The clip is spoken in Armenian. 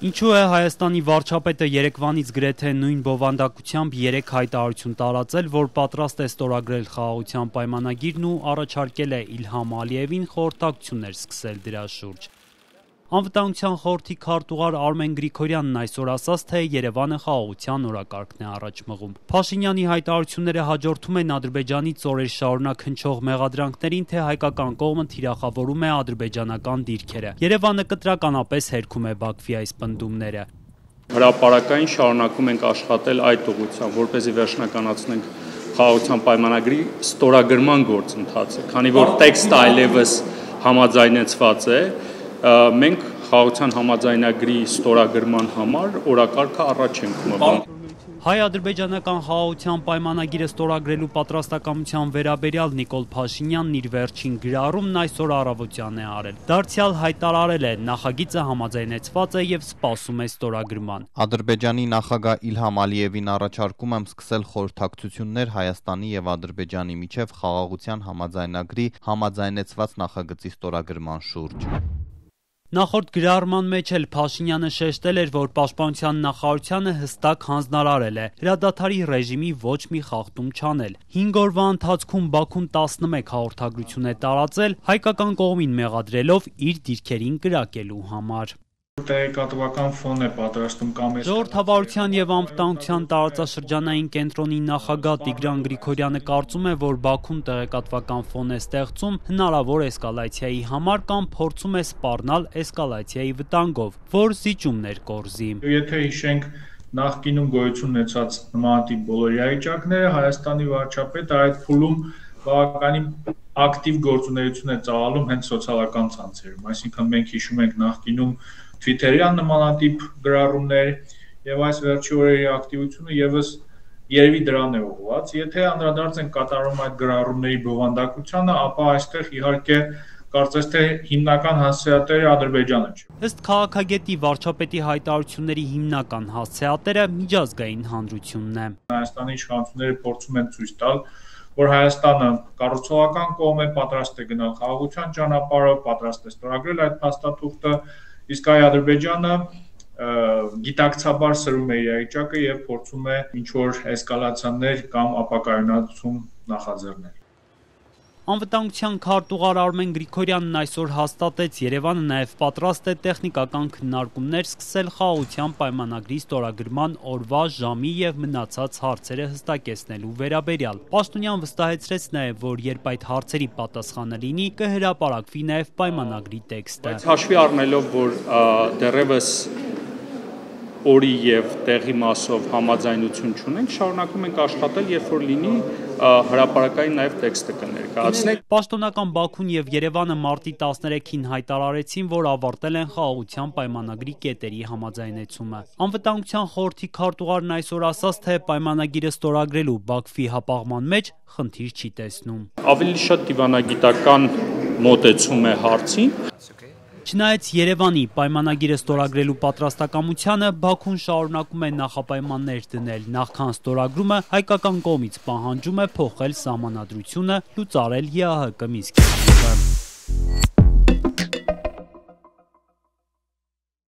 Ինչու է Հայաստանի վարչապետը երեկվանից գրեթե նույն բովանդակությամբ 3 հայտարարություն տարածել, որ պատրաստ է ստորագրել խաղաղության պայմանագիրն ու առաջարկել է Իլհամ Ալիևին խորհրդակցություններ սկսել դրա շուրջ։ Անվտանգության խորհրդի քարտուղար Արմեն Գրիգորյանն այսօր ասաց, թե Երևանը խաղաղության օրակարգն է առաջ մղում։ Փաշինյանի հայտարարությունները հաջորդում են Ադրբեջանից օրեր շարունակ հնչող մեղադրանքներին, թե հայկական կողմը թիրախավորում է ադրբեջանական դիրքերը։ Երևանը կտրականապես հերքում է Բաքվի այս պնդումները։ Հրապարակային շարունակում ենք աշխատել այդ ուղղությամբ, որպեսզի վերջնականացնենք խաղաղության պայմանագրի ստորագրման գործընթացը, քանի որ տեքստը այլևս համաձայնեցված է, մենք խաղաղության համաձայնագրի ստորագրման համար օրակարգը առաջ ենք մղում։ Հայ-ադրբեջանական խաղաղության պայմանագիրը ստորագրելու պատրաստակամության վերաբերյալ Նիկոլ Փաշինյանն իր վերջին գրառումն այսօր առավոտյան է արել։ Դարձյալ հայտարարել է, նախագիծը համաձայնեցված է եւ սպասում է ստորագրման։ Ադրբեջանի նախագահ Իլհամ Ալիևին առաջարկում եմ սկսել խորհրդակցություններ Հայաստանի եւ Ադրբեջանի միջև խաղաղության համաձայնագրի համաձայնեցված նախագծի ստորագրման շուրջ։ Նախորդ գրառման մեջ էլ Փաշինյանը շեշտել էր, որ Պաշտպանության նախարարությանը հստակ հանձնարարել է հրադադարի ռեժիմի ոչ մի խախտում չանել։ 5 օրվա ընթացքում Բաքուն 11 հաղորդագրություն է տարածել, հայկական կողմին մեղադրելով իր դիրքերին կրակելու համար։ Տեղեկատվական ֆոն է պատրաստում կամ Ժողովրդավարության եւ անվտանգության տարածաշրջանային կենտրոնի նախագահ Տիգրան Գրիգորյանը կարծում է, որ Բաքուն տեղեկատվական ֆոն է ստեղծում հնարավոր էսկալացիայի համար կամ փորձում է սպառնալ էսկալացիայի վտանգով, որ զիջումներ կորզի։ Եթե հիշենք նախկինում գոյություն ունեցած նմանատիպ բոլոր իրավիճակները, Հայաստանի վարչապետը այդ փուլում բավականին ակտիվ գործունեություն է ծավալում հենց սոցիալական ցանցերում, այսինքն մենք հիշում ենք նախկինում Twitter-յան նմանատիպ գրառումներ եւ այս վերջի օրերի ակտիվությունը եւս երևի դրան է ուղղված։ Եթե անդրադարձ ենք կատարում այդ գրառումների բովանդակությանը, ապա այստեղ իհարկե կարծես թե հիմնական հասցեատերը Ադրբեջանը չէ։ Ըստ քաղաքագետի վարչապետի հայտարարությունների հիմնական հասցեատերը միջազգային հանրությունն է։ Հայաստանի իշխանությունները փորձում են ցույց տալ, որ Հայաստանը կառուցողական կողմ է, պատրաստ է գնալ խաղաղության ճանապարհով, պատրաստ է ստորագրել այդ փաստաթուղթը, իսկ Ադրբեջանը գիտակցաբար սրում է իրավիճակը եւ փորձում է ինչ-որ էսկալացիաներ կամ ապակայունացում նախաձեռնել։ Անվտանգության քարտուղար Արմեն Գրիգորյանն այսօր հաստատեց, Երևանը նաև պատրաստ է տեխնիկական քննարկումներ սկսել խաղաղության պայմանագրի ստորագրման օրվա, ժամի եւ մնացած հարցերը հստակեցնելու վերաբերյալ։ Պաշտոնյան վստահեցրեց նաև, որ երբ այդ հարցերի պատասխանը լինի, կհրապարակվի նաև պայմանագրի տեքստը։ Բայց հաշվի առնելով, որ դեռևս օրի եւ տեղի մասով համաձայնություն չունենք, շարունակում ենք աշխատել, երբ որ լինի հրապարակային նաև տեքստը կներկայացնենք։ Պաշտոնական Բաքուն եւ Երևանը մարտի 13-ին հայտարարեցին, որ ավարտել են խաղաղության պայմանագրի կետերի համաձայնեցումը։ Անվտանգության խորհրդի քարտուղարն այսօր ասաց, թե պայմանագիրը ստորագրելու Բաքվի հապաղման մեջ խնդիր չի տեսնում։ Ավելի շատ դիվանագիտական մոտեցում է հարցին։ Չնայած Երևանի պայմանագիրը ստորագրելու պատրաստակամությանը, Բաքուն շարունակում է նախապայմաններ դնել, նախքան ստորագրումը հայկական կողմից պահանջում է փոխել սահմանադրությունը, լուծարել ԵԱՀԿ Մինսկի խմբը։